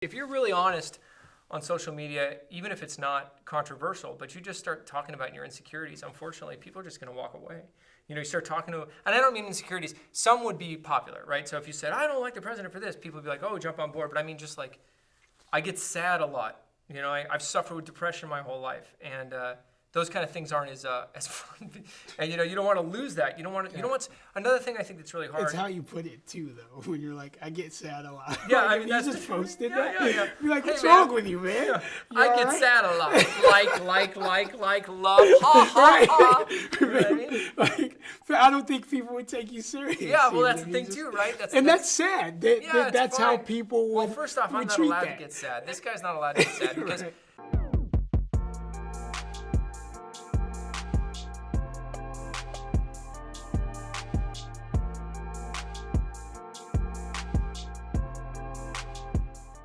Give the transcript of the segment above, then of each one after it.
if you're really honest on social media, even if it's not controversial, but you just start talking about your insecurities, unfortunately, people are just going to walk away. You start talking to, and I don't mean insecurities, some would be popular, right? So if you said, I don't like the president for this, people would be like, oh, jump on board. But I mean, just like, I get sad a lot. I've suffered with depression my whole life, and those kind of things aren't as fun. And you don't want to lose that. You don't want. Another thing I think that's really hard. It's how you put it too, though. When you're like, I get sad a lot. Yeah, like, I mean you that's just posted that. Yeah. You're like, what's Hey, wrong man. with you, man? Yeah. You I all get right? sad a lot. Like, love, ha ha ha. You know what I mean? Like, I don't think people would take you serious. Yeah, well, that's the even thing if you too, right? that's sad. Yeah, That's fine. how people would. Well, first off, I'm not treat allowed that. to get sad. This guy's not allowed to get sad because. Right.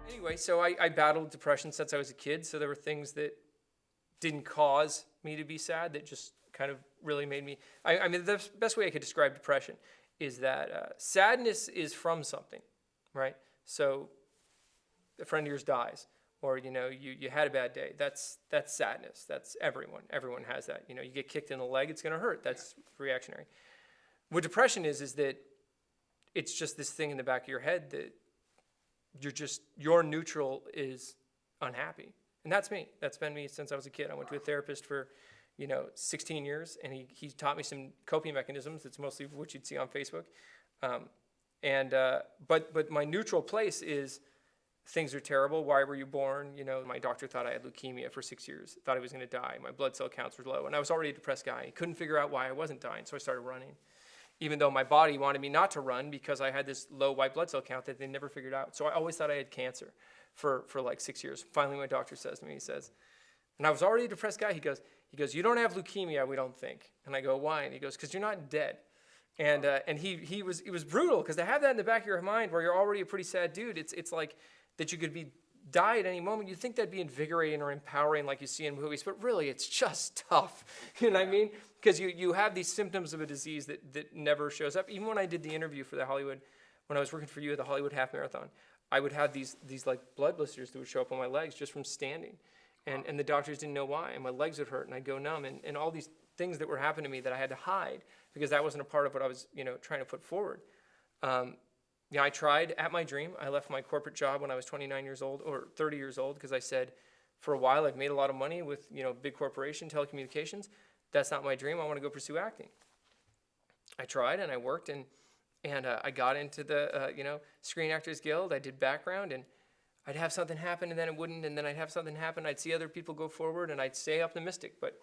Anyway, so I battled depression since I was a kid. So there were things that didn't cause me to be sad that just kind of really made me. I mean, the best way I could describe depression is that sadness is from something, right? So a friend of yours dies, or you had a bad day. That's sadness. That's everyone. Everyone has that. You get kicked in the leg, it's going to hurt. That's reactionary. What depression is that it's just this thing in the back of your head that your neutral is unhappy. And that's me. That's been me since I was a kid. I went to a therapist for 16 years, and he taught me some coping mechanisms. That's mostly what you'd see on Facebook. But my neutral place is things are terrible. Why were you born? My doctor thought I had leukemia for 6 years. Thought I was going to die. My blood cell counts were low, and I was already a depressed guy. He couldn't figure out why I wasn't dying, so I started running. Even though my body wanted me not to run because I had this low white blood cell count that they never figured out. So I always thought I had cancer for like 6 years. Finally, my doctor says to me, he says, and I was already a depressed guy. He goes, you don't have leukemia, we don't think. And I go, why? And he goes, because you're not dead. And it was brutal because to have that in the back of your mind where you're already a pretty sad dude, it's like that you could die at any moment. You'd think that'd be invigorating or empowering like you see in movies, but really it's just tough. You know what I mean? Because you have these symptoms of a disease that never shows up. Even when I did the interview for when I was working for you at the Hollywood Half Marathon, I would have these like blood blisters that would show up on my legs just from standing. And the doctors didn't know why, and my legs would hurt, and I'd go numb, and all these things that were happening to me that I had to hide because that wasn't a part of what I was trying to put forward. I tried at my dream. I left my corporate job when I was 29 years old or 30 years old because I said, for a while I've made a lot of money with big corporation, telecommunications. That's not my dream. I want to go pursue acting. I tried and I worked and I got into the Screen Actors Guild. I did background and I'd have something happen and then it wouldn't, and then I'd have something happen. I'd see other people go forward and I'd stay optimistic, but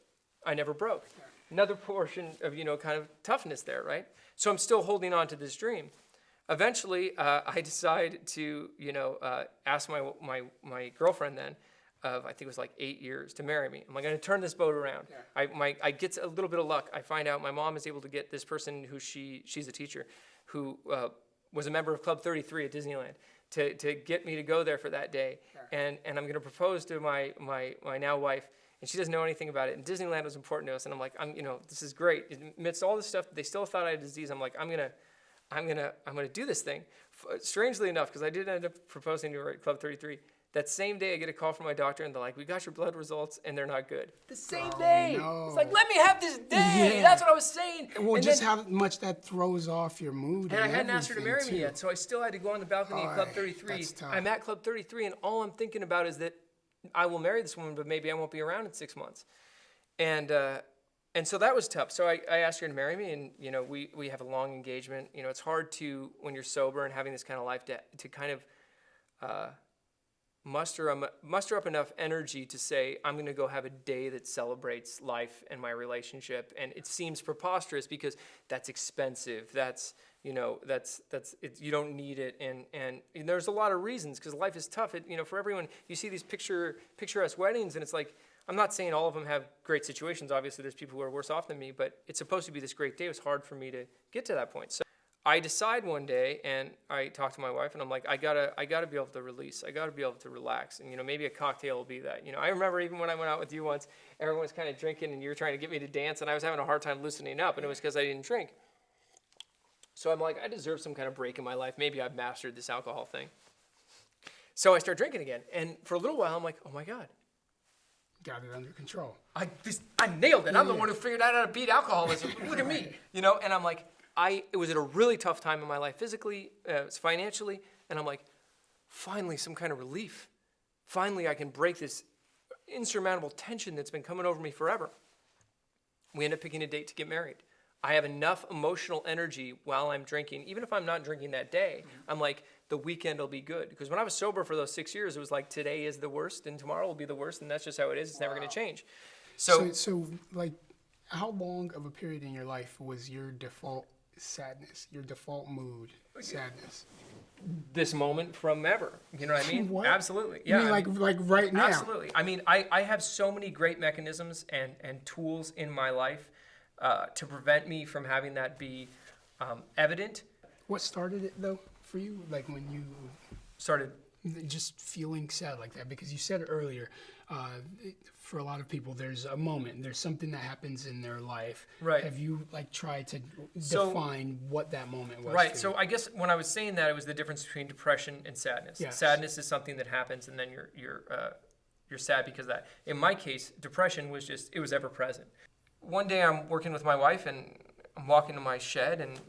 I never broke. Another portion of kind of toughness there, right? So I'm still holding on to this dream. Eventually, I decide to ask my girlfriend then, of I think it was like 8 years, to marry me. I'm like, going to turn this boat around. Yeah. I get a little bit of luck. I find out my mom is able to get this person who she's a teacher, who was a member of Club 33 at Disneyland, to get me to go there for that day. Yeah. And I'm going to propose to my now wife, and she doesn't know anything about it. And Disneyland was important to us, and I'm like, this is great. Amidst all this stuff, they still thought I had a disease. I'm like, I'm gonna do this thing. Strangely enough, because I did end up proposing to her at Club 33. That same day, I get a call from my doctor, and they're like, we got your blood results, and they're not good. The same day. No. It's like, let me have this day. Yeah. That's what I was saying. Well, and just how much that throws off your mood. And I hadn't asked her to marry me yet, so I still had to go on the balcony of Club 33. That's tough. I'm at Club 33, and all I'm thinking about is that I will marry this woman, but maybe I won't be around in 6 months. And so that was tough. So I asked her to marry me, and we have a long engagement. It's hard to, when you're sober and having this kind of life, to kind of muster up enough energy to say, I'm going to go have a day that celebrates life and my relationship. And it seems preposterous because that's expensive. That's you don't need it. And there's a lot of reasons because life is tough. For everyone, you see these picturesque weddings, and it's like, I'm not saying all of them have great situations. Obviously, there's people who are worse off than me, but it's supposed to be this great day. It was hard for me to get to that point. So I decide one day, and I talk to my wife, and I'm like, I gotta be able to release. I gotta be able to relax, and maybe a cocktail will be that. I remember even when I went out with you once, everyone was kind of drinking, and you were trying to get me to dance, and I was having a hard time loosening up, and it was because I didn't drink. So I'm like, I deserve some kind of break in my life. Maybe I've mastered this alcohol thing. So I start drinking again. And for a little while, I'm like, oh my God, Got it under control. I nailed it. I'm the Yeah. one who figured out how to beat alcoholism. Look at me, you know? And I'm like, it was at a really tough time in my life, physically, financially. And I'm like, finally, some kind of relief. Finally, I can break this insurmountable tension that's been coming over me forever. We end up picking a date to get married. I have enough emotional energy while I'm drinking. Even if I'm not drinking that day, I'm like, the weekend will be good. Because when I was sober for those 6 years, it was like, today is the worst and tomorrow will be the worst. And that's just how it is. It's never going to change. So, like, how long of a period in your life was your default sadness, your default mood, sadness? This moment from ever. You know what I mean? What? Absolutely. You mean like right now? Absolutely. I mean, I have so many great mechanisms and tools in my life to prevent me from having that be evident. What started it though for you? Like when you Started. just feeling sad like that? Because you said earlier, for a lot of people, there's a moment, there's something that happens in their life. Right. Have you like tried to So- define what that moment was? Right. For So you? I guess when I was saying that, it was the difference between depression and sadness. Yes. Sadness is something that happens, and then you're sad because of that. In my case, depression was just, it was ever present. One day I'm working with my wife, and I'm walking to my shed, and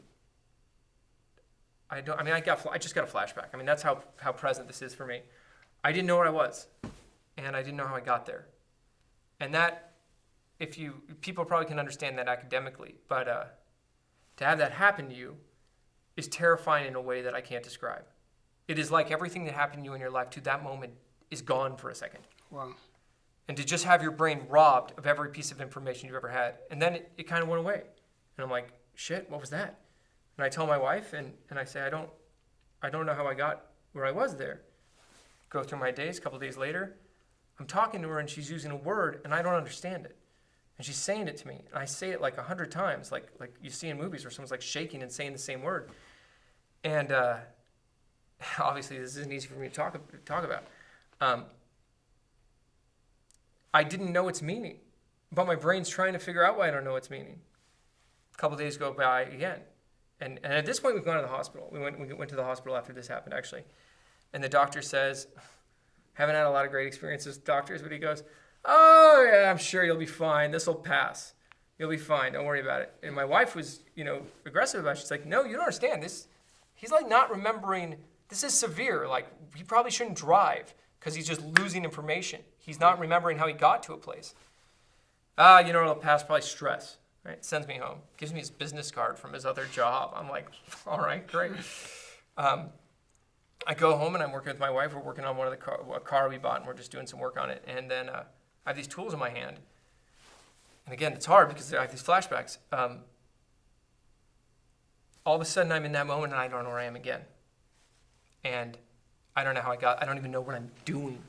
I just got a flashback. I mean, that's how present this is for me. I didn't know where I was, and I didn't know how I got there. And that, people probably can understand that academically, but to have that happen to you is terrifying in a way that I can't describe. It is like everything that happened to you in your life to that moment is gone for a second. Wow. And to just have your brain robbed of every piece of information you've ever had. And then it kind of went away. And I'm like, shit, what was that? And I tell my wife, and I say, I don't know how I got where I was there. Go through my days, a couple days later, I'm talking to her and she's using a word and I don't understand it. And she's saying it to me. And I say it like 100 times, like you see in movies where someone's like shaking and saying the same word. And obviously this isn't easy for me to talk about. I didn't know its meaning, but my brain's trying to figure out why I don't know its meaning. A couple days go by again. And at this point, we've gone to the hospital. We went to the hospital after this happened, actually. And the doctor says, haven't had a lot of great experiences with doctors, but he goes, oh, yeah, I'm sure you'll be fine. This will pass. You'll be fine. Don't worry about it. And my wife was, aggressive about it. She's like, no, you don't understand. He's like not remembering. This is severe. Like, he probably shouldn't drive because he's just losing information. He's not remembering how he got to a place. It'll pass, probably stress. Right? Sends me home. Gives me his business card from his other job. I'm like, all right, great. I go home and I'm working with my wife. We're working on a car we bought, and we're just doing some work on it. And then I have these tools in my hand. And again, it's hard because I have these flashbacks. All of a sudden, I'm in that moment, and I don't know where I am again. And I don't know how I don't even know what I'm doing.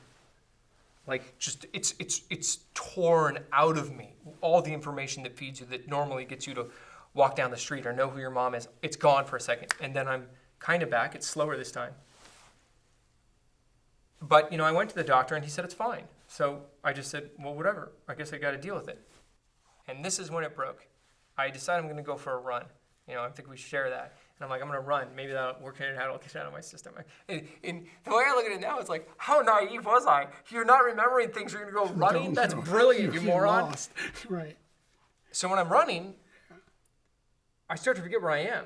Like, just, it's torn out of me. All the information that feeds you, that normally gets you to walk down the street or know who your mom is, it's gone for a second. And then I'm kind of back. It's slower this time. But, I went to the doctor, and he said it's fine. So I just said, well, whatever. I guess I got to deal with it. And this is when it broke. I decided I'm going to go for a run. I think we share that. And I'm like, I'm going to run. Maybe that'll work it out. I'll get it out of my system. And the way I look at it now, it's like, how naive was I? You're not remembering things. You're going to go running? That's brilliant, you moron. Lost. Right. So when I'm running, I start to forget where I am.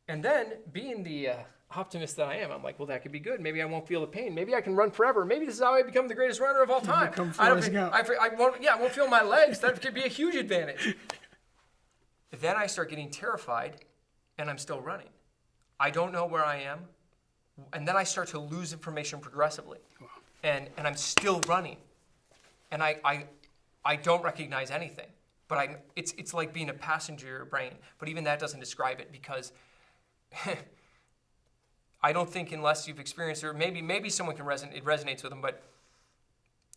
And then, being the optimist that I am, I'm like, well, that could be good. Maybe I won't feel the pain. Maybe I can run forever. Maybe this is how I become the greatest runner of all time. I won't feel my legs. That could be a huge advantage. Then I start getting terrified, and I'm still running. I don't know where I am. And then I start to lose information progressively. Wow. And I'm still running. And I don't recognize anything. But it's like being a passenger in your brain. But even that doesn't describe it, because I don't think, unless you've experienced it, or maybe someone can it resonates with them, but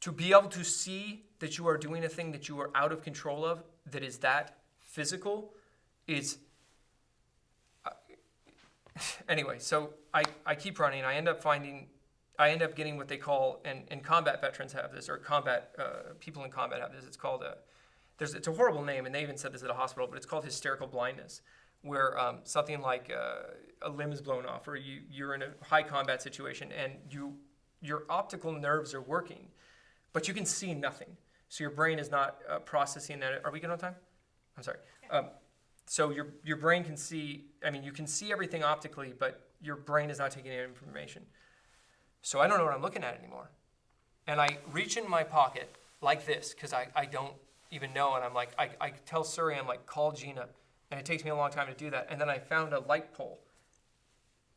to be able to see that you are doing a thing that you are out of control of, that is that physical, is anyway. So I keep running. I end up getting what they call, and combat veterans have this, or combat people in combat have this. It's called it's a horrible name, and they even said this at a hospital, but it's called hysterical blindness, where something like a limb is blown off, or you're in a high combat situation, and your optical nerves are working, but you can see nothing. So your brain is not processing that. Are we good on time? I'm sorry. So your brain can see, you can see everything optically, but your brain is not taking in information. So I don't know what I'm looking at anymore. And I reach in my pocket like this, because I don't even know, and I'm like, I tell Suri, I'm like, call Gina. And it takes me a long time to do that. And then I found a light pole,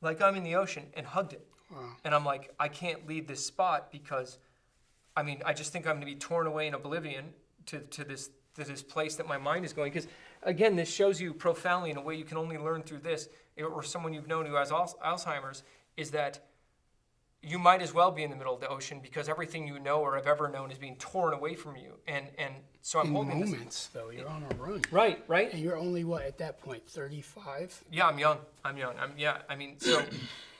like I'm in the ocean, and hugged it. Wow. And I'm like, I can't leave this spot because, I just think I'm going to be torn away in oblivion to this place that my mind is going. Because, again, this shows you profoundly in a way you can only learn through this, or someone you've known who has Alzheimer's, is that you might as well be in the middle of the ocean because everything you know or have ever known is being torn away from you. And so I'm holding this. In moments, though, you're on a run. Right. And you're only, what, at that point, 35? Yeah, I'm young.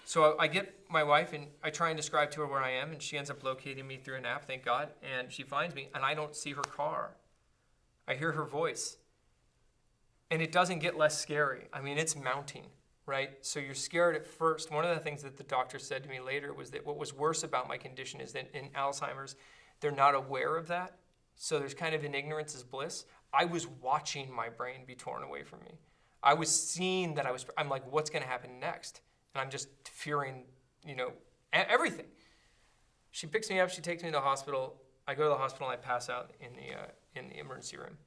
So I get my wife and I try and describe to her where I am, and she ends up locating me through an app, thank God, and she finds me, and I don't see her car. I hear her voice. And it doesn't get less scary. It's mounting. Right? So you're scared at first. One of the things that the doctor said to me later was that what was worse about my condition is that in Alzheimer's, they're not aware of that. So there's kind of an ignorance is bliss. I was watching my brain be torn away from me. I was seeing that I'm like, what's going to happen next? And I'm just fearing, everything. She picks me up. She takes me to the hospital. I go to the hospital and I pass out in the emergency room.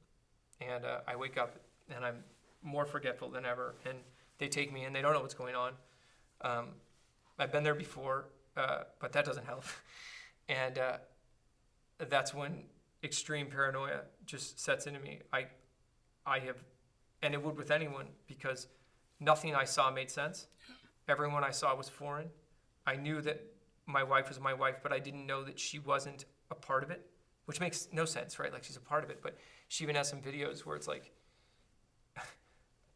And I wake up and I'm more forgetful than ever. And they take me in. They don't know what's going on. I've been there before, but that doesn't help. And that's when extreme paranoia just sets into me. I have, and it would with anyone, because nothing I saw made sense. Everyone I saw was foreign. I knew that my wife was my wife, but I didn't know that she wasn't a part of it, which makes no sense, right? Like, she's a part of it, but she even has some videos where it's like,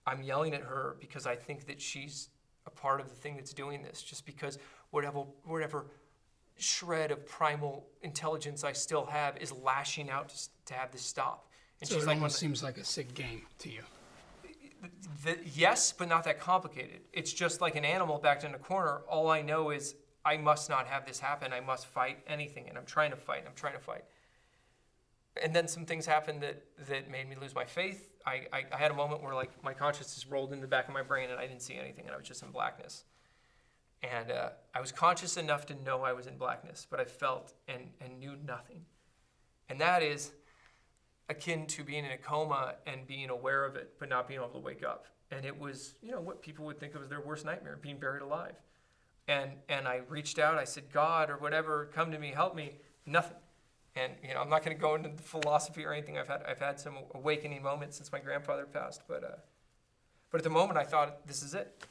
I'm yelling at her because I think that she's a part of the thing that's doing this, just because whatever shred of primal intelligence I still have is lashing out to have this stop. And so she's it like, almost seems like a sick game to you. Yes, but not that complicated. It's just like an animal backed in a corner. All I know is I must not have this happen. I must fight anything, and I'm trying to fight. And then some things happened that made me lose my faith. I had a moment where, like, my consciousness rolled in the back of my brain and I didn't see anything, and I was just in blackness. And I was conscious enough to know I was in blackness, but I felt and knew nothing. And that is akin to being in a coma and being aware of it, but not being able to wake up. And it was, what people would think of as their worst nightmare, being buried alive. And I reached out, I said, God or whatever, come to me, help me. Nothing. And I'm not going to go into the philosophy or anything. I've had some awakening moments since my grandfather passed, but at the moment I thought, this is it.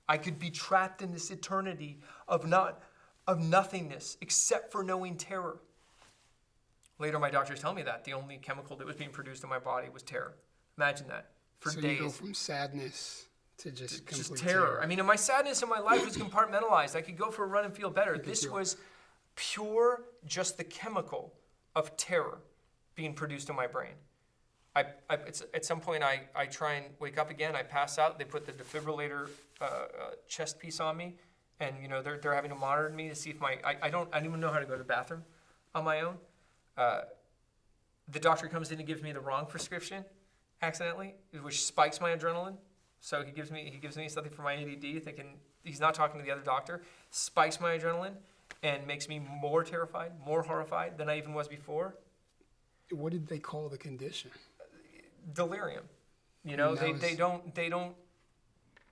I could be trapped in this eternity of nothingness except for knowing terror. Later, my doctors tell me that the only chemical that was being produced in my body was terror. Imagine that for so days. You go from sadness to just complete terror. And my sadness in my life was compartmentalized. I could go for a run and feel better. This was pure, just the chemical of terror being produced in my brain. At some point, I try and wake up again. I pass out. They put the defibrillator chest piece on me, and they're having to monitor me to see if I don't even know how to go to the bathroom on my own. The doctor comes in and gives me the wrong prescription accidentally, which spikes my adrenaline. So he gives me something for my ADD, thinking he's not talking to the other doctor. Spikes my adrenaline and makes me more terrified, more horrified than I even was before. What did they call the condition? Delirium. They don't.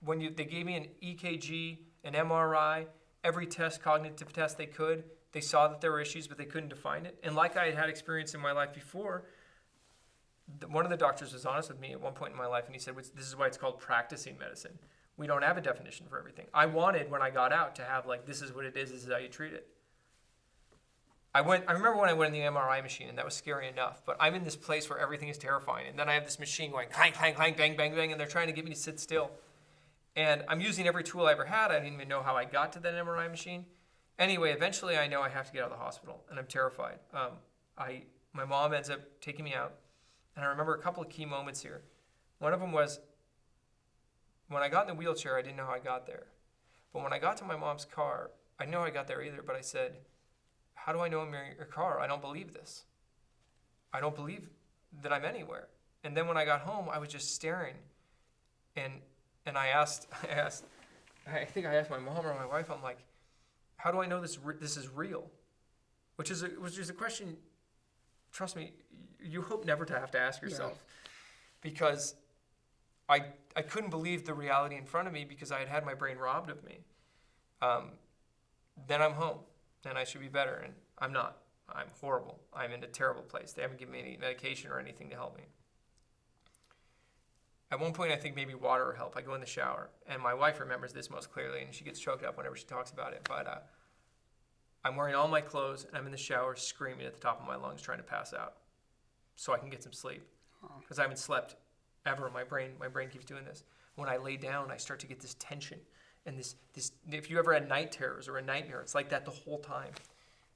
When they gave me an EKG, an MRI, every cognitive test they could. They saw that there were issues, but they couldn't define it. And like I had experience in my life before, one of the doctors was honest with me at one point in my life, and he said, this is why it's called practicing medicine. We don't have a definition for everything. I wanted, when I got out, to have, this is what it is, this is how you treat it. I remember when I went in the MRI machine, and that was scary enough, but I'm in this place where everything is terrifying, and then I have this machine going clank, clank, clank, bang, bang, bang, and they're trying to get me to sit still. And I'm using every tool I ever had. I didn't even know how I got to that MRI machine. Anyway, eventually I know I have to get out of the hospital, and I'm terrified. My mom ends up taking me out, and I remember a couple of key moments here. One of them was, when I got in the wheelchair, I didn't know how I got there. But when I got to my mom's car, I know I got there either, but I said, how do I know I'm in your car? I don't believe this. I don't believe that I'm anywhere. And then when I got home, I was just staring. And I think I asked my mom or my wife, I'm like, how do I know this is real? Which is a question, trust me, you hope never to have to ask yourself. Because I couldn't believe the reality in front of me because I had my brain robbed of me. Then I'm home, and I should be better, and I'm not. I'm horrible. I'm in a terrible place. They haven't given me any medication or anything to help me. At one point, I think maybe water will help. I go in the shower, and my wife remembers this most clearly, and she gets choked up whenever she talks about it. But I'm wearing all my clothes, and I'm in the shower screaming at the top of my lungs trying to pass out so I can get some sleep because I haven't slept ever. My brain keeps doing this. When I lay down, I start to get this tension. And this, if you ever had night terrors or a nightmare, it's like that the whole time.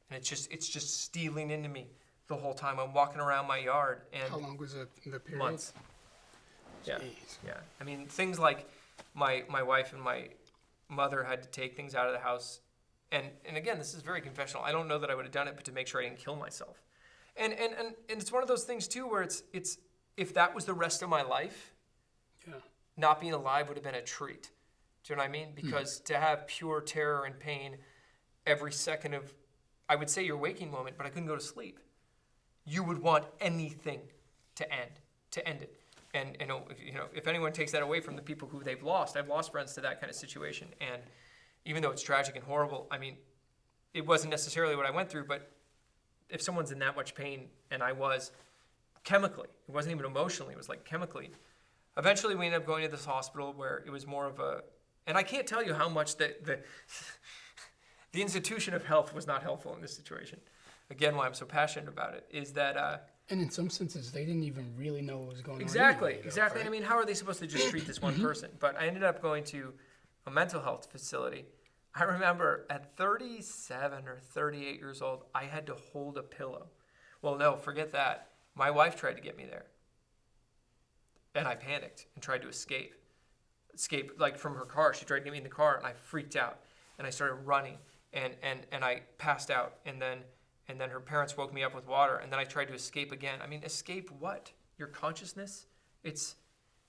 And it's just stealing into me the whole time. I'm walking around my yard. And how long was the period? Months. Yeah. Jeez. Yeah. I mean, things like my wife and my mother had to take things out of the house. And again, this is very confessional. I don't know that I would have done it, but to make sure I didn't kill myself. And it's one of those things too where it's if that was the rest of my life, not being alive would have been a treat. Do you know what I mean? Because to have pure terror and pain every second of, I would say your waking moment, but I couldn't go to sleep. You would want anything to end it. And if anyone takes that away from the people who they've lost, I've lost friends to that kind of situation. And even though it's tragic and horrible, I mean, it wasn't necessarily what I went through, but if someone's in that much pain, and I was chemically, it wasn't even emotionally, it was like chemically. Eventually we ended up going to this hospital where it was more of a, and I can't tell you how much the institution of health was not helpful in this situation. Again, why I'm so passionate about it is that... and in some senses, they didn't even really know what was going on. Exactly. Right? I mean, how are they supposed to just treat this one person? But I ended up going to a mental health facility. I remember at 37 or 38 years old, I had to hold a pillow. Well, no, forget that. My wife tried to get me there. And I panicked and tried to escape like from her car. She tried to get me in the car, and I freaked out. And I started running, and I passed out. And then her parents woke me up with water, and then I tried to escape again. I mean, escape what? Your consciousness? It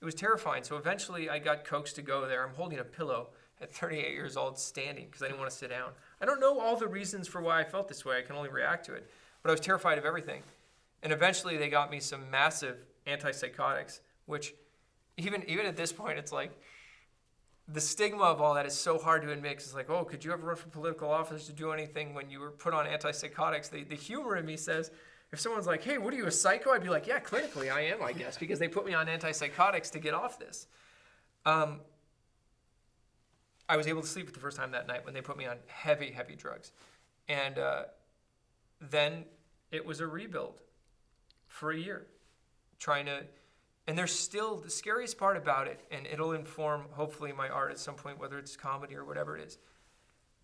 was terrifying. So eventually I got coaxed to go there. I'm holding a pillow at 38 years old standing because I didn't want to sit down. I don't know all the reasons for why I felt this way. I can only react to it. But I was terrified of everything. And eventually they got me some massive antipsychotics, which even at this point, it's like the stigma of all that is so hard to admit. It's like, oh, could you ever run for political office to do anything when you were put on antipsychotics? The humor in me says, if someone's like, hey, what are you, a psycho? I'd be like, yeah, clinically I am, I guess, because they put me on antipsychotics to get off this. I was able to sleep for the first time that night when they put me on heavy, heavy drugs. And then it was a rebuild for a year, and there's still, the scariest part about it, and it'll inform, hopefully, my art at some point, whether it's comedy or whatever it is.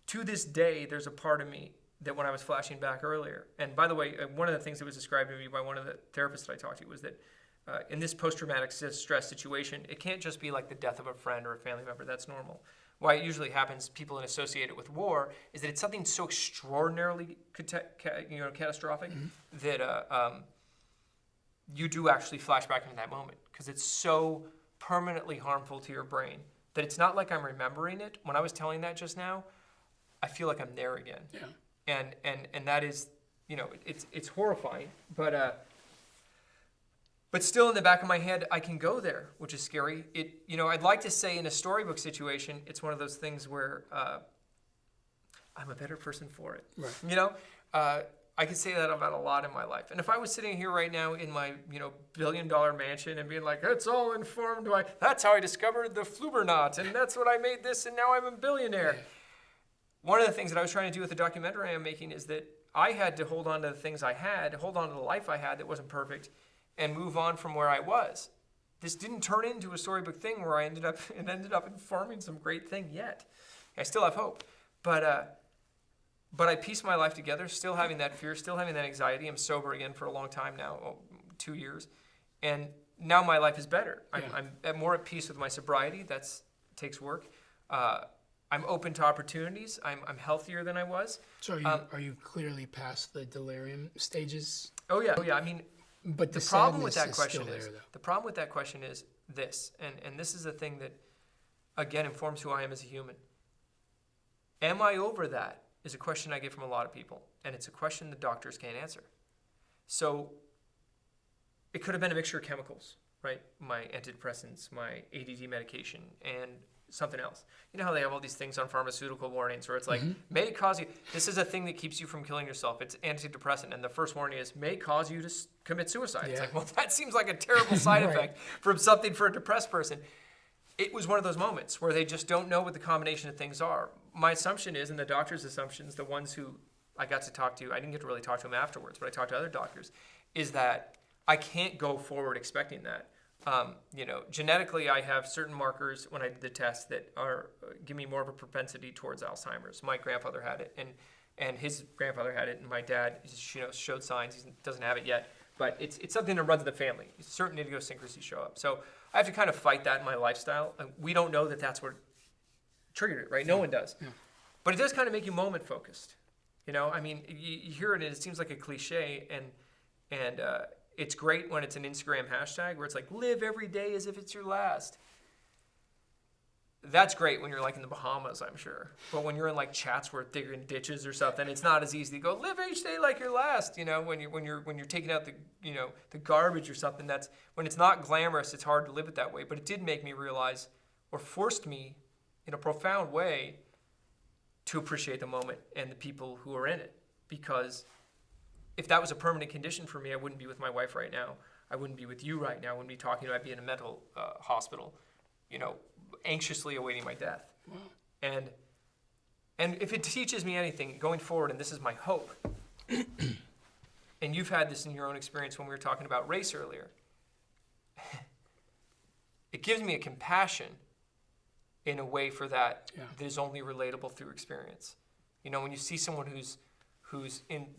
To this day, there's a part of me that when I was flashing back earlier, and by the way, one of the things that was described to me by one of the therapists that I talked to was that in this post-traumatic stress situation, it can't just be like the death of a friend or a family member. That's normal. Why it usually happens, people associate it with war, is that it's something so extraordinarily catastrophic that you do actually flash back into that moment because it's so permanently harmful to your brain that it's not like I'm remembering it. When I was telling that just now, I feel like I'm there again. Yeah. And that is, it's horrifying, but still in the back of my head, I can go there, which is scary. I'd like to say in a storybook situation, it's one of those things where I'm a better person for it. Right. I could say that about a lot in my life. And if I was sitting here right now in my, billion-dollar mansion and being like, it's all informed by, that's how I discovered the Flubberknot, and that's what I made this, and now I'm a billionaire. Yeah. One of the things that I was trying to do with the documentary I'm making is that I had to hold on to the things I had, hold on to the life I had that wasn't perfect, and move on from where I was. This didn't turn into a storybook thing where it ended up informing some great thing yet. I still have hope. But I pieced my life together, still having that fear, still having that anxiety. I'm sober again for a long time now, 2 years. And now my life is better. Yeah. I'm more at peace with my sobriety. That takes work. I'm open to opportunities. I'm healthier than I was. So are you clearly past the delirium stages? Oh yeah, I mean, But the problem with sadness that is still question is there, though. the problem with that question is this, and this is the thing that again informs who I am as a human. Am I over that? Is a question I get from a lot of people, and it's a question the doctors can't answer. So it could have been a mixture of chemicals, right? My antidepressants, my ADD medication, and something else. You know how they have all these things on pharmaceutical warnings where it's like, may cause you, this is a thing that keeps you from killing yourself. It's antidepressant, and the first warning is, may cause you to commit suicide. It's like, well, that seems like a terrible side Right. effect from something for a depressed person. It was one of those moments where they just don't know what the combination of things are. My assumption is, and the doctor's assumptions, the ones who I got to talk to, I didn't get to really talk to them afterwards, but I talked to other doctors, is that I can't go forward expecting that. Genetically, I have certain markers when I did the test that are give me more of a propensity towards Alzheimer's. My grandfather had it, and his grandfather had it, and my dad showed signs. He doesn't have it yet, but it's something that runs in the family. Certain idiosyncrasies show up. So I have to kind of fight that in my lifestyle. We don't know that that's what triggered it, right? No one does. Yeah. But it does kind of make you moment focused. I mean, you hear it and it seems like a cliche, and it's great when it's an Instagram hashtag where it's like, live every day as if it's your last. That's great when you're like in the Bahamas, I'm sure. But when you're in like Chatsworth digging ditches or something, it's not as easy to go live each day like your last. When you're taking out the garbage or something. That's when it's not glamorous. It's hard to live it that way. But it did make me realize, or forced me, in a profound way, to appreciate the moment and the people who are in it. Because if that was a permanent condition for me, I wouldn't be with my wife right now. I wouldn't be with you right now. I wouldn't be talking about being in a mental hospital, anxiously awaiting my death. Wow. And if it teaches me anything going forward, and this is my hope, and you've had this in your own experience when we were talking about race earlier, it gives me a compassion in a way for that that is only relatable through experience. When you see someone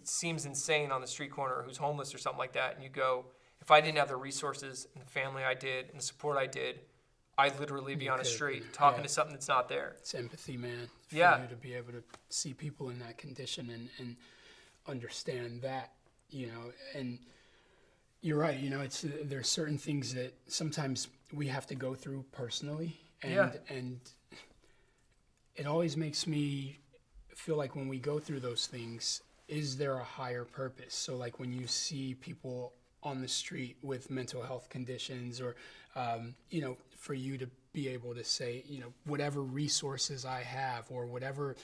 seems insane on the street corner, or who's homeless or something like that, and you go, if I didn't have the resources and the family I did and the support I did, I'd literally be on a street talking to something that's not there. It's empathy, man. For Yeah. you to be able to see people in that condition and understand that, and you're right, there's certain things that sometimes we have to go through personally, and it always makes me feel like when we go through those things, is there a higher purpose? So like when you see people on the street with mental health conditions, or for you to be able to say, whatever resources I have, or whatever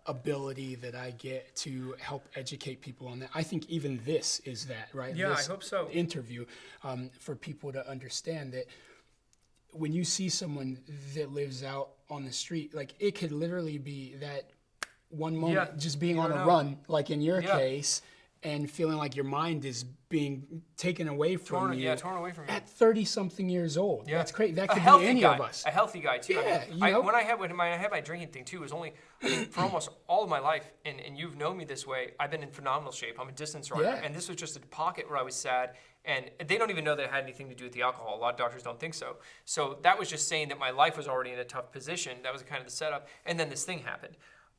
ability that I get to help educate people on that. I think even this is that, right? Yeah, This I hope so. interview, for people to understand that when you see someone that lives out on the street, like it could literally be that one moment, just being on a run, like in your case, and feeling like your mind is being taken away from you. Torn away from you. At 30-something years old. Yeah. That's crazy. That could healthy be any guy, of us. A healthy guy too. Yeah, When I had my drinking thing too, it was only for almost all of my life, and you've known me this way. I've been in phenomenal shape. I'm a distance runner, and this was just a pocket where I was sad. And they don't even know that it had anything to do with the alcohol. A lot of doctors don't think so. So that was just saying that my life was already in a tough position. That was kind of the setup. And then this thing happened.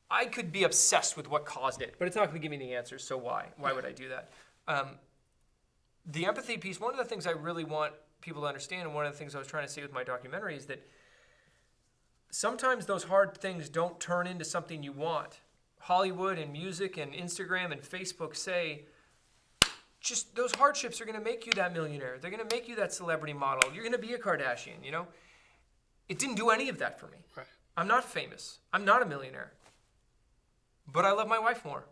I could be obsessed with what caused it, but it's not going to give me the answers. So why? Why would I do that? The empathy piece, one of the things I really want people to understand, and one of the things I was trying to say with my documentary, is that sometimes those hard things don't turn into something you want. Hollywood and music and Instagram and Facebook say, just those hardships are going to make you that millionaire. They're going to make you that celebrity model. You're going to be a Kardashian, It didn't do any of that for me. Right. I'm not famous. I'm not a millionaire. But I love my wife more.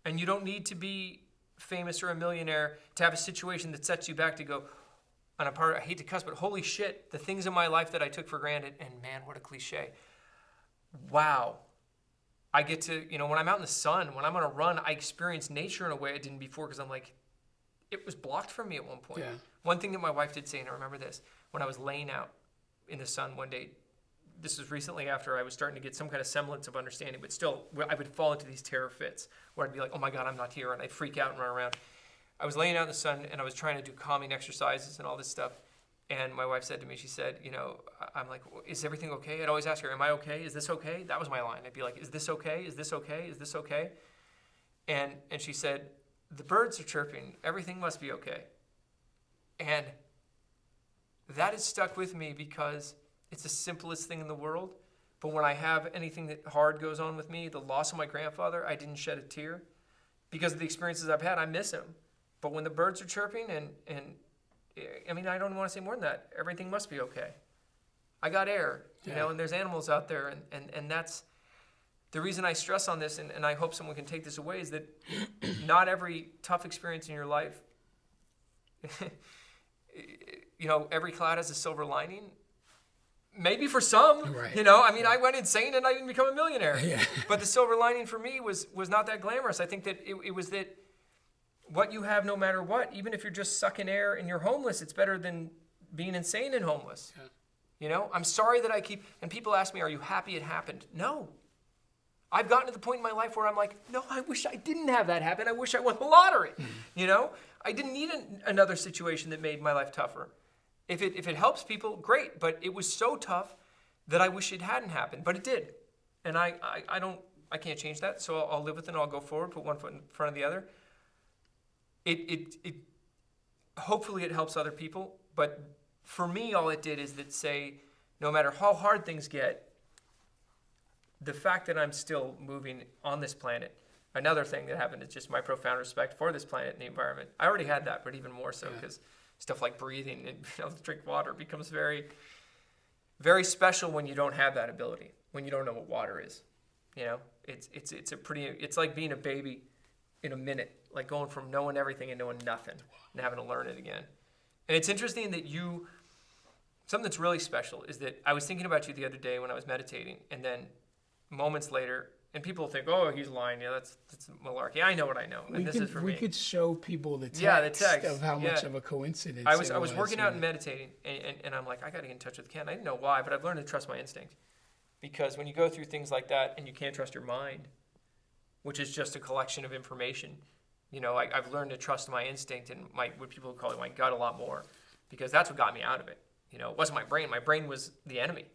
And you don't need to be famous or a millionaire to have a situation that sets you back to go, and I hate to cuss, but holy shit, the things in my life that I took for granted, and man, what a cliche. Wow. I get to, when I'm out in the sun, when I'm on a run, I experience nature in a way I didn't before, because I'm like, it was blocked from me at one point. Yeah. One thing that my wife did say, and I remember this, when I was laying out in the sun one day, this was recently after I was starting to get some kind of semblance of understanding, but still, I would fall into these terror fits where I'd be like, oh my God, I'm not here, and I'd freak out and run around. I was laying out in the sun, and I was trying to do calming exercises and all this stuff, And my wife said to me, she said, I'm like, is everything okay? I'd always ask her, am I okay? Is this okay? That was my line. I'd be like, is this okay? Is this okay? Is this okay? And she said, the birds are chirping. Everything must be okay. And that has stuck with me because it's the simplest thing in the world. But when I have anything that hard goes on with me, the loss of my grandfather, I didn't shed a tear. Because of the experiences I've had, I miss him. But when the birds are chirping and I mean, I don't want to say more than that. Everything must be okay. I got air, and there's animals out there. And that's the reason I stress on this, and I hope someone can take this away, is that not every tough experience in your life, every cloud has a silver lining. Maybe for some, right. I went insane and I didn't become a millionaire. Yeah. But the silver lining for me was not that glamorous. I think that it was that what you have, no matter what, even if you're just sucking air and you're homeless, it's better than being insane and homeless. Yeah. I'm sorry that and people ask me, are you happy it happened? No. I've gotten to the point in my life where I'm like, no, I wish I didn't have that happen. I wish I won the lottery. I didn't need another situation that made my life tougher. If it helps people, great. But it was so tough that I wish it hadn't happened. But it did. And I can't change that. So I'll live with it and I'll go forward, put one foot in front of the other. It hopefully it helps other people, but for me, all it did is that say, no matter how hard things get, the fact that I'm still moving on this planet, another thing that happened is just my profound respect for this planet and the environment. I already had that, but even more so because stuff like breathing and drink water becomes very, very special when you don't have that ability, when you don't know what water is. It's like being a baby in a minute, like going from knowing everything and knowing nothing and having to learn it again. And it's interesting that something that's really special is that I was thinking about you the other day when I was meditating, and then moments later, and people think, oh, he's lying. Yeah, that's malarkey. I know what I know, and this is for me. We could show people the text of how much of a coincidence I was working out and meditating, and I'm like, I got to get in touch with Ken. I didn't know why, but I've learned to trust my instinct. Because when you go through things like that and you can't trust your mind, which is just a collection of information, I've learned to trust my instinct and what people call it my gut a lot more, because that's what got me out of it. It wasn't my brain. My brain was the enemy.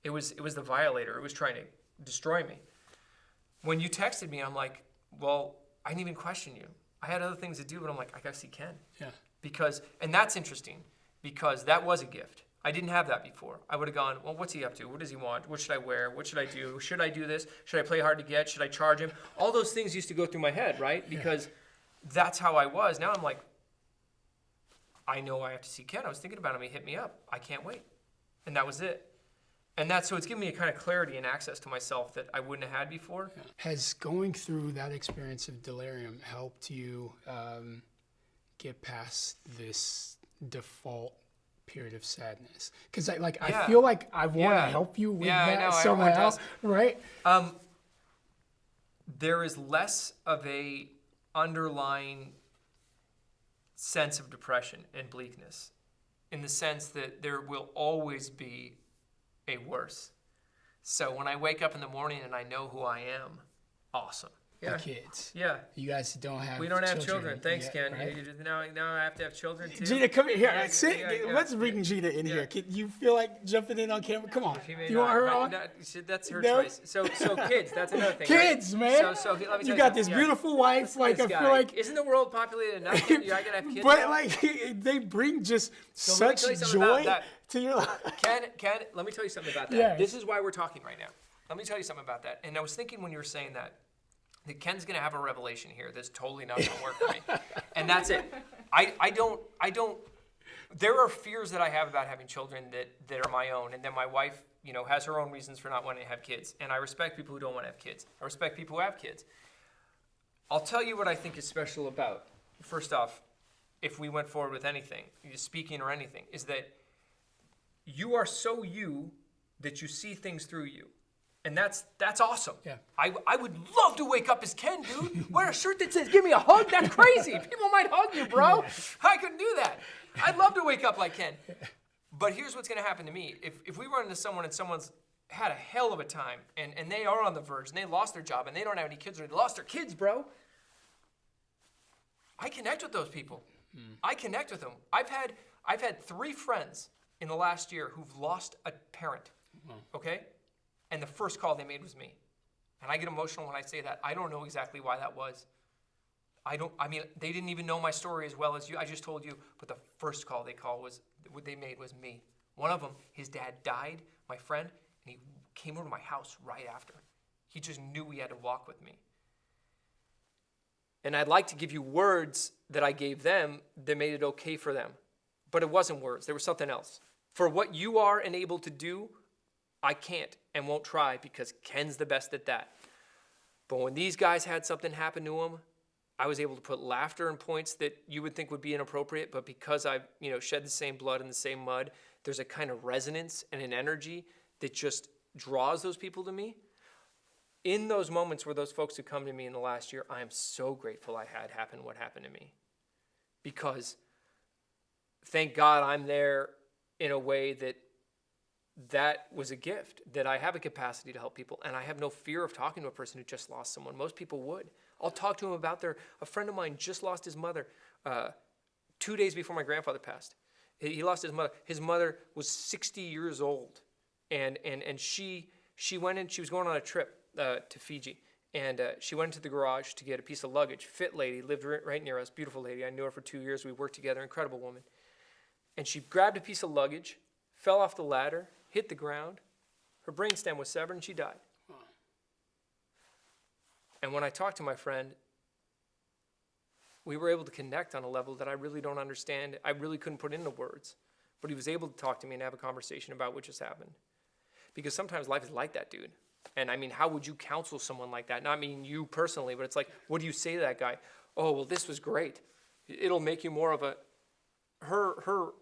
It was the violator. It was trying to destroy me. When you texted me, I'm like, well, I didn't even question you. I had other things to do, but I'm like, I got to see Ken. Yeah. And that's interesting, because that was a gift. I didn't have that before. I would have gone, well, what's he up to? What does he want? What should I wear? What should I do? Should I do this? Should I play hard to get? Should I charge him? All those things used to go through my head, right? Because that's how I was. Now I'm like, I know I have to see Ken. I was thinking about him. He hit me up. I can't wait. And that was it. And so it's given me a kind of clarity and access to myself that I wouldn't have had before. Yeah. Has going through that experience of delirium helped you get past this default period of sadness? Because I feel like I want to help you with that somehow, right? There is less of a underlying sense of depression and bleakness, in the sense that there will always be a worse. So when I wake up in the morning and I know who I am, awesome. The kids. Yeah. You guys don't have We don't have children. Thanks, yet, Ken. Right? Now I have to have children too. Gina, come in here. Let's bring Gina in here. Can you feel like jumping in on camera? Come on. You want her on? That's her choice. So kids, that's another thing. Kids, right? man. So let me tell you got this beautiful wife. Like, I feel like... Isn't the world populated enough? I gotta have kids. But like, they bring just such joy to your life. Ken, let me tell you something about that. Yes. This is why we're talking right now. Let me tell you something about that. And I was thinking when you were saying that Ken's gonna have a revelation here that's totally not gonna work for me. And that's it. I don't, there are fears that I have about having children that are my own. And then my wife, has her own reasons for not wanting to have kids. And I respect people who don't want to have kids. I respect people who have kids. I'll tell you what I think is special about, first off, if we went forward with anything, speaking or anything, is that you are so you that you see things through you. And that's awesome. Yeah. I would love to wake up as Ken, dude. Wear a shirt that says, give me a hug. That's crazy. People might hug you, bro. I couldn't do that. I'd love to wake up like Ken. But here's what's going to happen to me. If we run into someone and someone's had a hell of a time and they are on the verge and they lost their job and they don't have any kids or they lost their kids, bro, I connect with those people. I connect with them. I've had 3 friends in the last year who've lost a parent, okay? And the first call they made was me. And I get emotional when I say that. I don't know exactly why that was. They didn't even know my story as well as you. I just told you, but the first call they made was me. One of them, his dad died, my friend, and he came over to my house right after. He just knew he had to walk with me. And I'd like to give you words that I gave them that made it okay for them. But it wasn't words. There was something else. For what you are and able to do, I can't and won't try because Ken's the best at that. But when these guys had something happen to them, I was able to put laughter in points that you would think would be inappropriate, but because I've shed the same blood in the same mud, there's a kind of resonance and an energy that just draws those people to me. In those moments where those folks who come to me in the last year, I am so grateful I had happen what happened to me. Because thank God I'm there in a way that was a gift, that I have a capacity to help people, and I have no fear of talking to a person who just lost someone. Most people would. I'll talk to them about a friend of mine just lost his mother 2 days before my grandfather passed. He lost his mother. His mother was 60 years old, and she went in, she was going on a trip to Fiji, and she went into the garage to get a piece of luggage. Fit lady, lived right near us, beautiful lady. I knew her for 2 years. We worked together, incredible woman. And she grabbed a piece of luggage, fell off the ladder, hit the ground. Her brainstem was severed, and she died. And when I talked to my friend, we were able to connect on a level that I really don't understand. I really couldn't put into words. But he was able to talk to me and have a conversation about what just happened. Because sometimes life is like that, dude. And I mean, how would you counsel someone like that? Not mean you personally, but it's like, what do you say to that guy? Oh, well, this was great. It'll make you more of her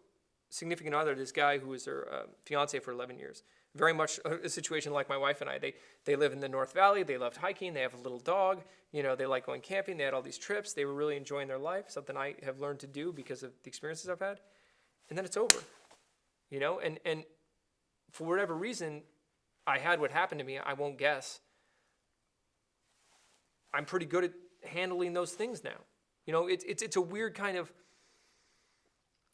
significant other, this guy who was her fiance for 11 years. Very much a situation like my wife and I. They live in the North Valley. They loved hiking. They have a little dog. They like going camping. They had all these trips. They were really enjoying their life, something I have learned to do because of the experiences I've had. And then it's over, and for whatever reason, I had what happened to me. I won't guess. I'm pretty good at handling those things now. It's a weird kind of,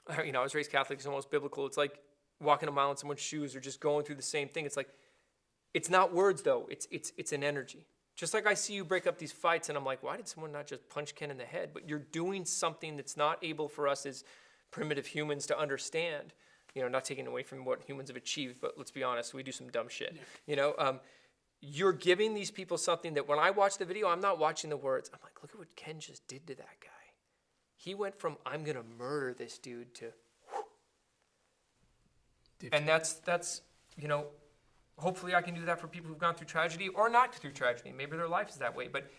I was raised Catholic. It's almost biblical. It's like walking a mile in someone's shoes or just going through the same thing. It's like, it's not words though. It's an energy. Just like I see you break up these fights and I'm like, why did someone not just punch Ken in the head? But you're doing something that's not able for us as primitive humans to understand. Not taking away from what humans have achieved, but let's be honest, we do some dumb shit. You're giving these people something that when I watch the video, I'm not watching the words. I'm like, look at what Ken just did to that guy. He went from, I'm going to murder this dude to, and that's hopefully I can do that for people who've gone through tragedy or not through tragedy. Maybe their life is that way. But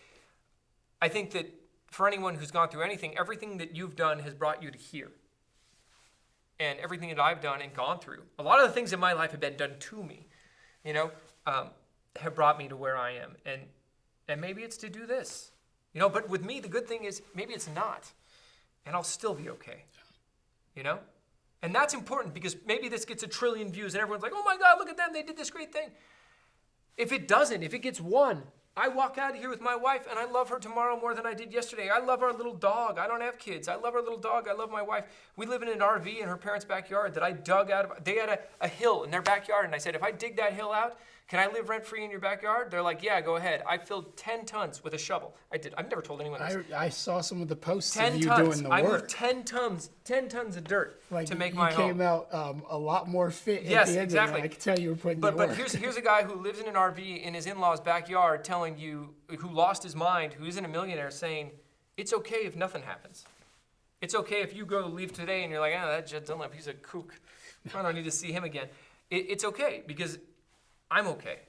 I think that for anyone who's gone through anything, everything that you've done has brought you to here. And everything that I've done and gone through, a lot of the things in my life have been done to me, have brought me to where I am. And maybe it's to do this, but with me, the good thing is maybe it's not. And I'll still be okay, And that's important because maybe this gets 1 trillion views and everyone's like, oh my God, look at them. They did this great thing. If it doesn't, if it gets 1, I walk out of here with my wife and I love her tomorrow more than I did yesterday. I love our little dog. I don't have kids. I love our little dog. I love my wife. We live in an RV in her parents' backyard that I dug out of. They had a hill in their backyard and I said, if I dig that hill out, can I live rent-free in your backyard? They're like, yeah, go ahead. I filled 10 tons with a shovel. I did. I've never told anyone this. I saw some of the posts 10 of you tons. doing the I work. moved 10 tons of dirt to make my home. You came out a lot more fit Yes, at the end exactly. of it. I could tell you were putting But the work. here's a guy who lives in an RV in his in-laws' backyard telling you, who lost his mind, who isn't a millionaire, saying, it's okay if nothing happens. It's okay if you go leave today and you're like, that Jett Dunlap, he's a kook. I don't need to see him again. It's okay because I'm okay.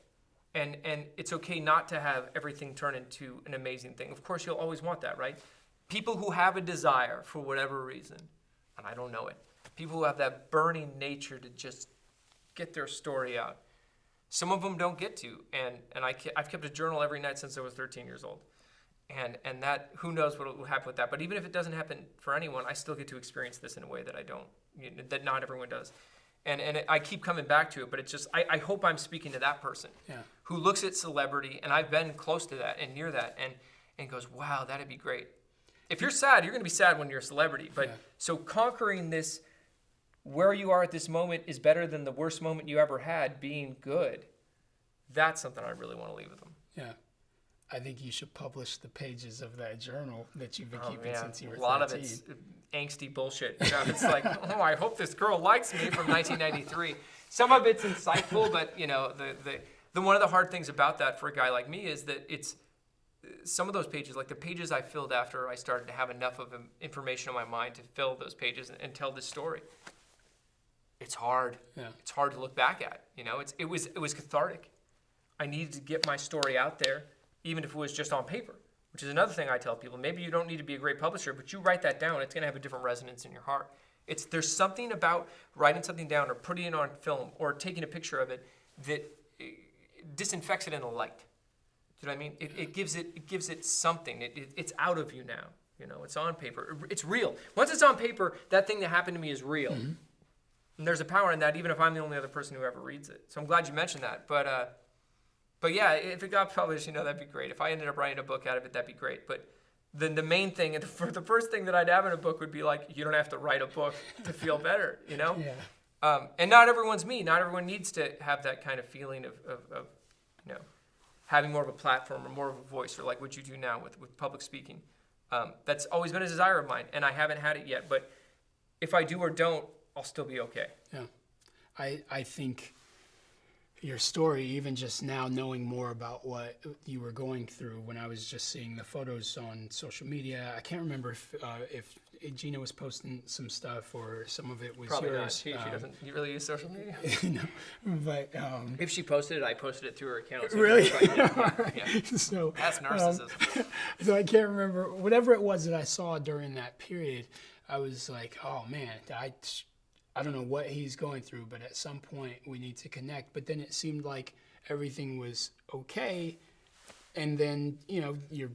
And it's okay not to have everything turn into an amazing thing. Of course, you'll always want that, right? People who have a desire for whatever reason, and I don't know it, people who have that burning nature to just get their story out. Some of them don't get to, and I've kept a journal every night since I was 13 years old. And that, who knows what will happen with that. But even if it doesn't happen for anyone, I still get to experience this in a way that I don't, that not everyone does. And I keep coming back to it, but it's just, I hope I'm speaking to that person who looks at celebrity, and I've been close to that and near that, and goes, wow, that'd be great. If you're sad, you're going to be sad when you're a celebrity. But so conquering this where you are at this moment is better than the worst moment you ever had being good. That's something I really want to leave with them. Yeah. I think you should publish the pages of that journal that you've been keeping since you were 13. A lot of it's angsty bullshit. You know, it's like, oh, I hope this girl likes me from 1993. Some of it's insightful, but you know, the one of the hard things about that for a guy like me is that it's some of those pages, like the pages I filled after I started to have enough of information in my mind to fill those pages and tell this story. It's hard. Yeah. It's hard to look back at. You know, it was cathartic. I needed to get my story out there, even if it was just on paper, which is another thing I tell people. Maybe you don't need to be a great publisher, but you write that down, it's going to have a different resonance in your heart. There's something about writing something down or putting it on film or taking a picture of it that disinfects it in the light. Do you know what I mean? It gives it something. It's out of you now. You know, it's on paper. It's real. Once it's on paper, that thing that happened to me is real. Mm-hmm. And there's a power in that, even if I'm the only other person who ever reads it. So I'm glad you mentioned that. But yeah, if it got published, you know, that'd be great. If I ended up writing a book out of it, that'd be great. But then the main thing, and the first thing that I'd have in a book would be like, you don't have to write a book to feel better, you know? Yeah. And not everyone's me. Not everyone needs to have that kind of feeling of you know, having more of a platform or more of a voice, or like what you do now with public speaking. That's always been a desire of mine, and I haven't had it yet. But if I do or don't, I'll still be okay. Yeah. I think your story, even just now knowing more about what you were going through, when I was just seeing the photos on social media, I can't remember if Gina was posting some stuff or some of it was Probably yours. Not. She doesn't really use social media. No, but if she posted it, I posted it through her account. So really? Yeah. So that's narcissism. So I can't remember whatever it was that I saw during that period. I was like, oh man, I don't know what he's going through, but at some point we need to connect. But then it seemed like everything was okay. And then, you know,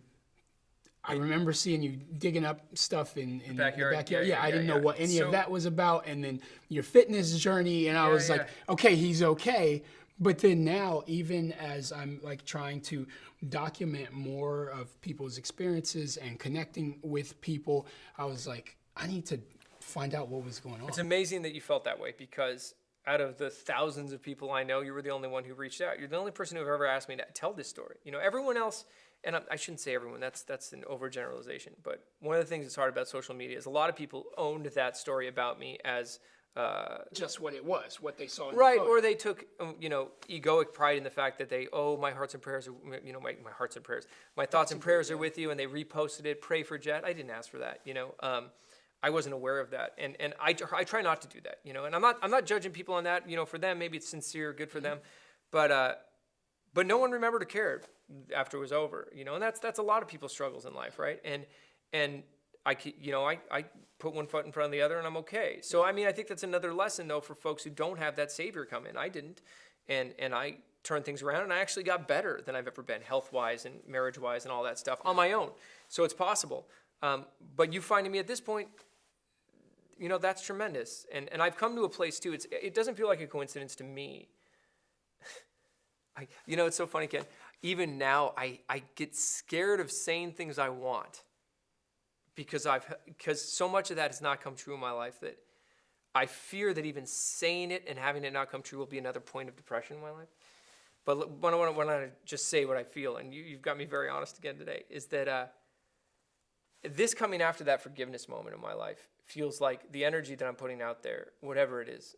I remember seeing you digging up stuff in the backyard. Yeah, I didn't know what any of that was about. And then your fitness journey, and I was like, okay, he's okay. But then now, even as I'm like trying to document more of people's experiences and connecting with people, I was like, I need to find out what was going on. It's amazing that you felt that way, because out of the thousands of people I know, you were the only one who reached out. You're the only person who ever asked me to tell this story. You know, everyone else, and I shouldn't say everyone, that's an overgeneralization, but one of the things that's hard about social media is a lot of people owned that story about me as just what it was, what they saw in right, the photo. or they took, you know, egoic pride in the fact that my hearts and prayers are, you know, my hearts and prayers, my thoughts and prayers are with you, and they reposted it, pray for Jett. I didn't ask for that, you know. I wasn't aware of that, and I try not to do that, you know. And I'm not judging people on that, you know. For them, maybe it's sincere, good for them, but no one remembered or cared after it was over, you know. And that's a lot of people's struggles in life, right? And I put one foot in front of the other, and I'm okay. So I mean, I think that's another lesson though for folks who don't have that savior come in. I didn't, and I turned things around, and I actually got better than I've ever been, health-wise and marriage-wise and all that stuff on my own. So it's possible. But you finding me at this point, you know, that's tremendous. And I've come to a place too, it doesn't feel like a coincidence to me. You know, it's so funny, Ken. Even now, I get scared of saying things I want because so much of that has not come true in my life that I fear that even saying it and having it not come true will be another point of depression in my life. But when I just say what I feel, and you've got me very honest again today, is that this coming after that forgiveness moment in my life feels like the energy that I'm putting out there, whatever it is,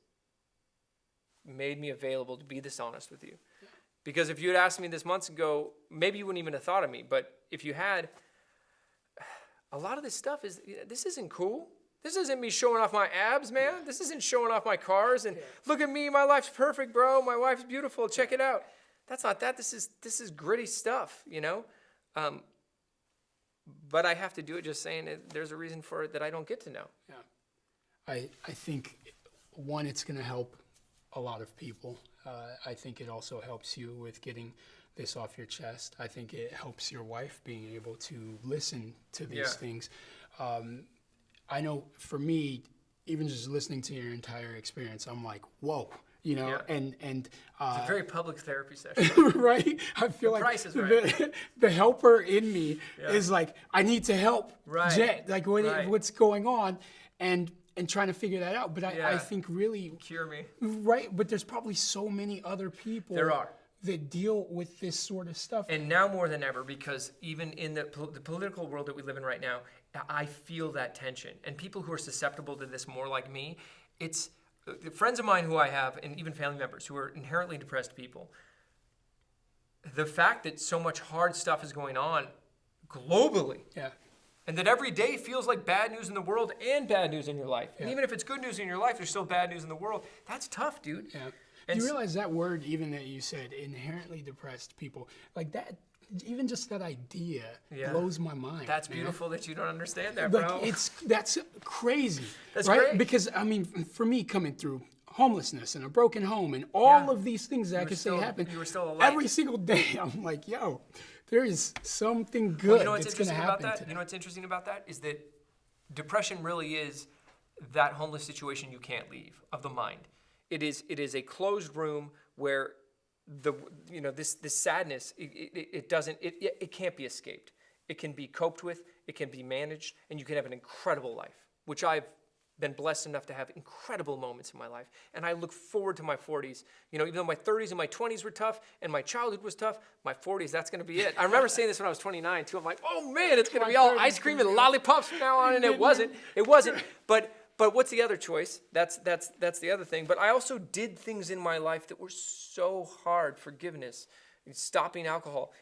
made me available to be this honest with you. Because if you had asked me this months ago, maybe you wouldn't even have thought of me. But if you had, a lot of this stuff this isn't cool. This isn't me showing off my abs, man. This isn't showing off my cars and look at me, my life's perfect, bro. My wife's beautiful. Check it out. That's not that. This is gritty stuff, you know. But I have to do it just saying there's a reason for it that I don't get to know. Yeah. I think, one, it's going to help a lot of people. I think it also helps you with getting this off your chest. I think it helps your wife being able to listen to these things. I know for me, even just listening to your entire experience, I'm like, whoa. You know, and it's a very public therapy session, right? I feel like price is right. The helper in me is like, I need to help Jett. Like, what's going on? And and trying to figure that out. But I Yeah. think really, Cure me. right, but there's probably so many other people There are. that deal with this sort of stuff. And now more than ever, because even in the political world that we live in right now, I feel that tension. And people who are susceptible to this more like me, it's friends of mine who I have, and even family members who are inherently depressed people. The fact that so much hard stuff is going on globally, Yeah. and that every day feels like bad news in the world and bad news in your life. And even if it's good news in your life, there's still bad news in the world. That's tough, dude. Yeah. And Do you realize that word, even that you said, inherently depressed people, like that, even just that idea blows my mind. That's man. beautiful that you don't understand that, Like bro. that's crazy. That's right? great. Because I mean, for me, coming through homelessness and a broken home and all of these things that I could say happen, you were still alive. every single day, I'm like, yo, there is something good Well, you know what's that's going to interesting about happen that? today. You know what's interesting about that is that depression really is that homeless situation you can't leave of the mind. It is a closed room where this sadness it can't be escaped. It can be coped with, it can be managed, and you can have an incredible life, which I've been blessed enough to have incredible moments in my life. And I look forward to my 40s. Even though my 30s and my 20s were tough and my childhood was tough, my 40s, that's going to be it. I remember saying this when I was 29 too. I'm like, oh man, it's going to be all ice cream and lollipops from now on. And it wasn't. But what's the other choice? That's the other thing. But I also did things in my life that were so hard. Forgiveness, stopping alcohol,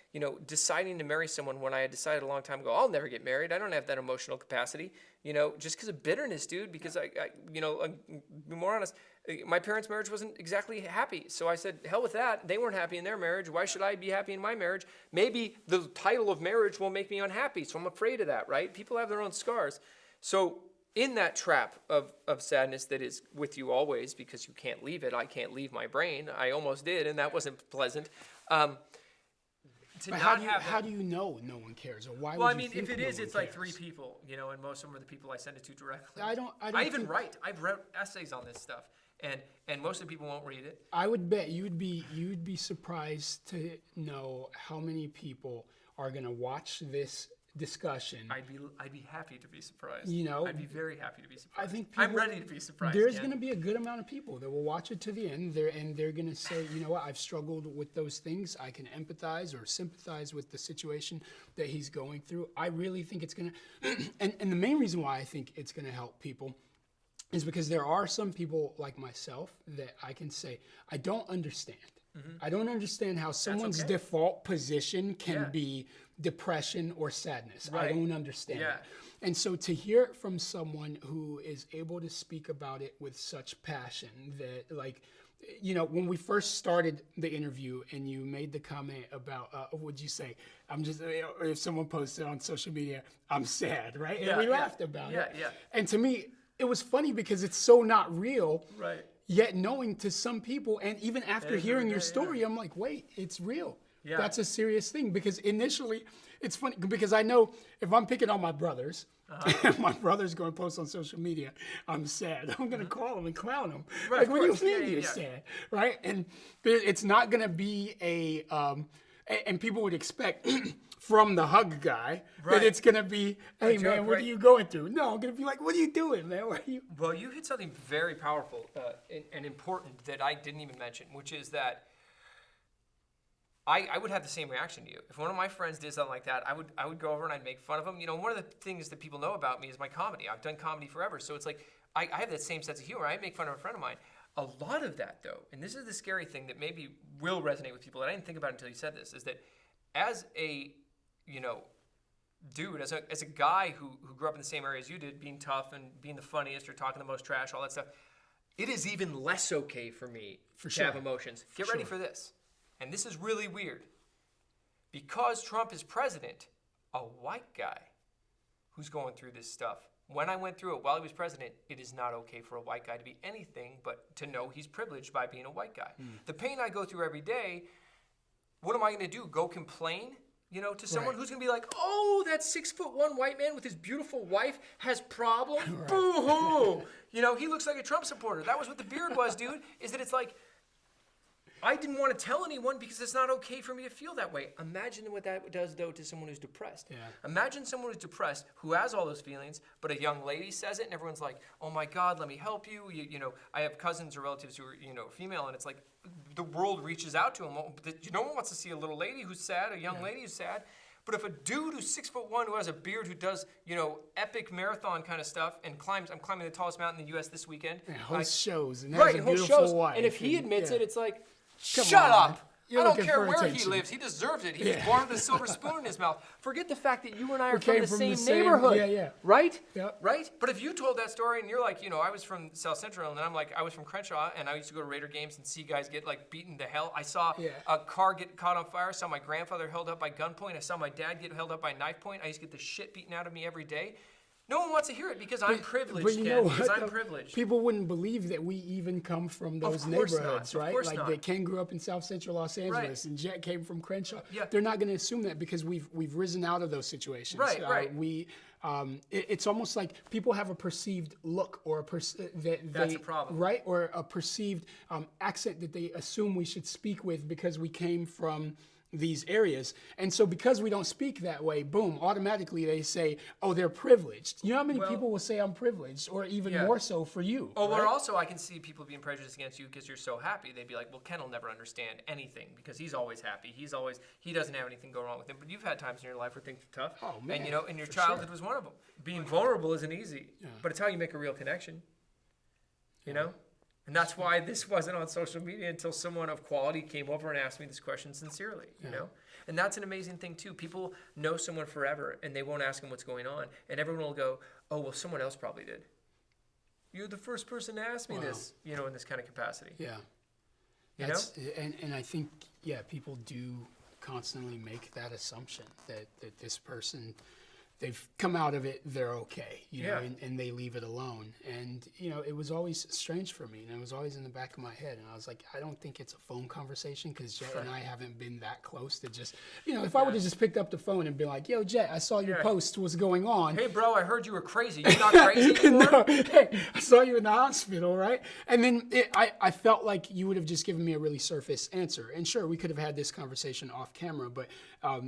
deciding to marry someone when I had decided a long time ago, I'll never get married. I don't have that emotional capacity, just because of bitterness, dude, because I be more honest, my parents' marriage wasn't exactly happy. So I said, hell with that. They weren't happy in their marriage. Why should I be happy in my marriage? Maybe the title of marriage will make me unhappy. So I'm afraid of that, right? People have their own scars. So in that trap of sadness that is with you always, because you can't leave it. I can't leave my brain. I almost did, and that wasn't pleasant. How do you know no one cares, or why? Well, would you think if it no is, one it's like cares? 3 people, and most of them are the people I send it to directly. I don't I even think- write. I've wrote essays on this stuff, and most of the people won't read it. I would bet you'd be surprised to know how many people are going to watch this discussion. I'd be happy to be surprised. I'd be very happy to be surprised. I think I'm people- ready to be surprised. There's Ken. going to be a good amount of people that will watch it to the end, they're going to say, you know what, I've struggled with those things. I can empathize or sympathize with the situation that he's going through. I really think it's going to, and the main reason why I think it's going to help people is because there are some people like myself that I can say, I don't understand. I don't understand how someone's okay. default position can Yeah. be depression or sadness. I Right. don't understand Yeah. it. And so to hear it from someone who is able to speak about it with such passion that, like, when we first started the interview and you made the comment about, what'd you say? I'm just, if someone posted on social media, I'm sad, right? And we laughed about it. Yeah. And to me, it was funny because it's so not real. Right. Yet knowing to some people, and even after hearing your yeah. story, I'm like, wait, it's real. Yeah. That's a serious thing. Because initially, it's funny, because I know if I'm picking on my brothers, and my brother's going to post on social media, I'm sad. I'm going to call them and clown them. Right, Like, of what do you course. mean Yeah, you're yeah. sad? Right? And it's not going to be and people would expect from the hug guy that Right. it's going to be, hey, joke, man, what right. are you going through? No, I'm going to be like, what are you doing, man? What are you? Well, you hit something very powerful and important that I didn't even mention, which is that I would have the same reaction to you. If one of my friends did something like that, I would go over and I'd make fun of him. One of the things that people know about me is my comedy. I've done comedy forever, so it's like I have that same sense of humor. I make fun of a friend of mine. A lot of that, though, and this is the scary thing that maybe will resonate with people that I didn't think about until you said this, is that as a dude, as a guy who grew up in the same area as you did, being tough and being the funniest or talking the most trash, all that stuff, it is even less okay for me to have emotions. Get ready for this. And this is really weird. Because Trump is president, a white guy who's going through this stuff, when I went through it while he was president, it is not okay for a white guy to be anything but to know he's privileged by being a white guy. The pain I go through every day, what am I going to do? Go complain? To someone who's going to be like, oh, that 6'1" white man with his beautiful wife has problems? Boo-hoo! He looks like a Trump supporter. That was what the beard was, dude, is that it's like, I didn't want to tell anyone because it's not okay for me to feel that way. Imagine what that does, though, to someone who's depressed. Yeah. Imagine someone who's depressed who has all those feelings, but a young lady says it, and everyone's like, oh, my God, let me help you. You know, I have cousins or relatives who are, you know, female, and it's like the world reaches out to them. No one wants to see a little lady who's sad, a young lady who's sad. But if a dude who's 6'1", who has a beard, who does, you know, epic marathon kind of stuff and I'm climbing the tallest mountain in the U.S. this weekend. And hosts shows and has right, a hosts beautiful shows. wife. And if he admits it, it's like, Come shut on. up. You're I don't looking care for where he attention. lives. He deserves it. He was born with a silver spoon in his mouth. Forget the fact that you and I are came from from the the same same- neighborhood. yeah. Right? Yep. Right? But if you told that story and you're like, you know, I was from South Central, and then I'm like, I was from Crenshaw, and I used to go to Raider games and see guys get like beaten to hell. I saw a car get caught on fire. I saw my grandfather held up by gunpoint. I saw my dad get held up by knife point. I used to get the shit beaten out of me every day. No one wants to hear it because I'm privileged, But you Ken, know because what, I'm though? privileged. People wouldn't believe that we even come from those course not. neighborhoods, Of right? course Like not. that Ken grew up in South Central Los Angeles Right. and Jett came from Crenshaw. Yeah. They're not going to assume that because we've risen out of those situations. Right, right. It's almost like people have a perceived look or That's a problem. right? Or a perceived accent that they assume we should speak with because we came from these areas. And so because we don't speak that way, boom, automatically they say, oh, they're privileged. You know how many people will say I'm privileged, or even more so for you? Oh, right? but also I can see people being prejudiced against you because you're so happy. They'd be like, well, Ken will never understand anything because he's always happy. He doesn't have anything go wrong with him. But you've had times in your life where things are tough. Oh, man, and, you know, and your for childhood sure. was one of them. Being vulnerable isn't easy, but it's how you make a real connection, you know? And that's why this wasn't on social media until someone of quality came over and asked me this question sincerely, you know? And that's an amazing thing, too. People know someone forever, and they won't ask them what's going on. And everyone will go, oh, well, someone else probably did. You're the first person to ask me this, you know, in this kind of capacity. Yeah. You know? And I think, people do constantly make that assumption that this person, they've come out of it, they're okay, you know, and they leave it alone. And, you know, it was always strange for me, and it was always in the back of my head. And I was like, I don't think it's a phone conversation because Jett and I haven't been that close to just, you know, if I would have just picked up the phone and been like, yo, Jett, I saw your post, what's going on? Hey, bro, I heard you were crazy. You're not crazy anymore? No, hey, I saw you in the hospital, right? And then I felt like you would have just given me a really surface answer. And sure, we could have had this conversation off camera, but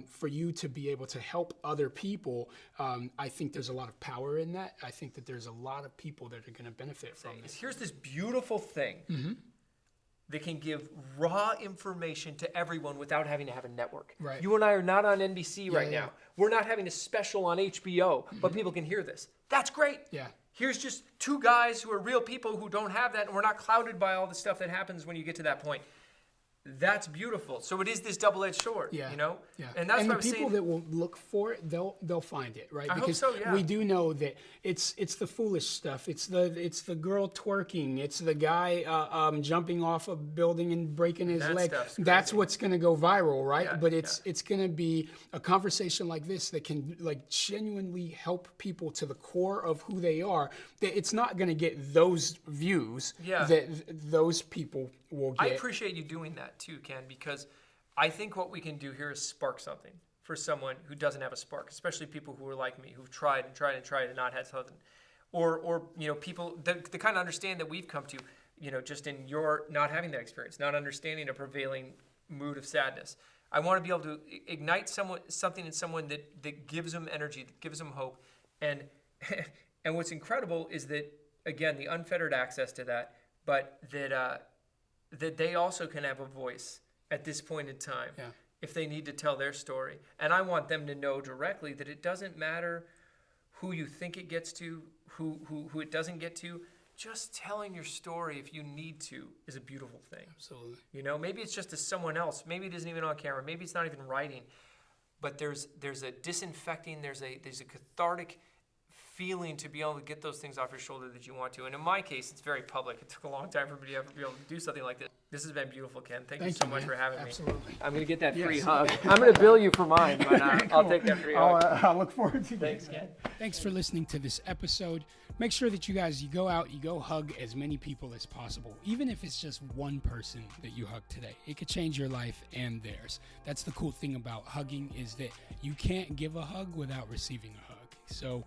for you to be able to help other people, I think there's a lot of power in that. I think that there's a lot of people that are going to benefit from it. Here's this beautiful thing that can give raw information to everyone without having to have a network. Right. You and I are not on NBC right yeah. now. We're not having a special on HBO, but people can hear this. That's great. Yeah. Here's just two guys who are real people who don't have that, and we're not clouded by all the stuff that happens when you get to that point. That's beautiful. So it is this double-edged sword, you know? Yeah. And that's and what the I'm people saying. that will look for it, they'll find it, right? I hope Because so, yeah. we do know that it's the foolish stuff. It's the girl twerking. It's the guy jumping off a building and breaking his That leg. stuff's That's crazy. what's going to go viral, right? Yeah, But it's going to be a conversation like this that can like genuinely help people to the core of who they are. That it's not going to get those views that those people will get. I appreciate you doing that too, Ken, because I think what we can do here is spark something for someone who doesn't have a spark, especially people who are like me, who've tried and not had something. Or you know, people the kind of understand that we've come to, you know, just in your not having that experience, not understanding a prevailing mood of sadness. I want to be able to ignite something in someone that gives them energy, that gives them hope. And and what's incredible is that, again, the unfettered access to that, but that they also can have a voice at this point in time if they need to tell their story. And I want them to know directly that it doesn't matter who you think it gets to, who it doesn't get to. Just telling your story if you need to is a beautiful thing. Absolutely. You know, maybe it's just to someone else. Maybe it isn't even on camera. Maybe it's not even writing. But there's a disinfecting, there's a cathartic feeling to be able to get those things off your shoulder that you want to. And in my case, it's very public. It took a long time for me to ever be able to do something like this. This has been beautiful, Ken. Thank you so much for having me. Absolutely. I'm going to get that free hug. I'm going to bill you for mine, but I'll take that free hug. I'll look forward to Thanks, Ken. Thanks for listening to this episode. Make sure that you go out, you go hug as many people as possible, even if it's just one person that you hug today. It could change your life and theirs. That's the cool thing about hugging, is that you can't give a hug without receiving a hug. So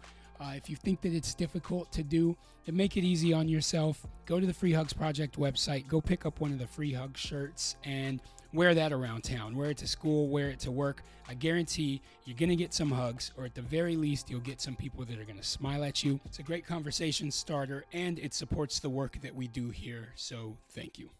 If you think that it's difficult to do, then make it easy on yourself. Go to the Free Hugs Project website, go pick up one of the Free Hug shirts and wear that around town. Wear it to school, wear it to work. I guarantee you're going to get some hugs, or at the very least, you'll get some people that are going to smile at you. It's a great conversation starter, and it supports the work that we do here, so thank you.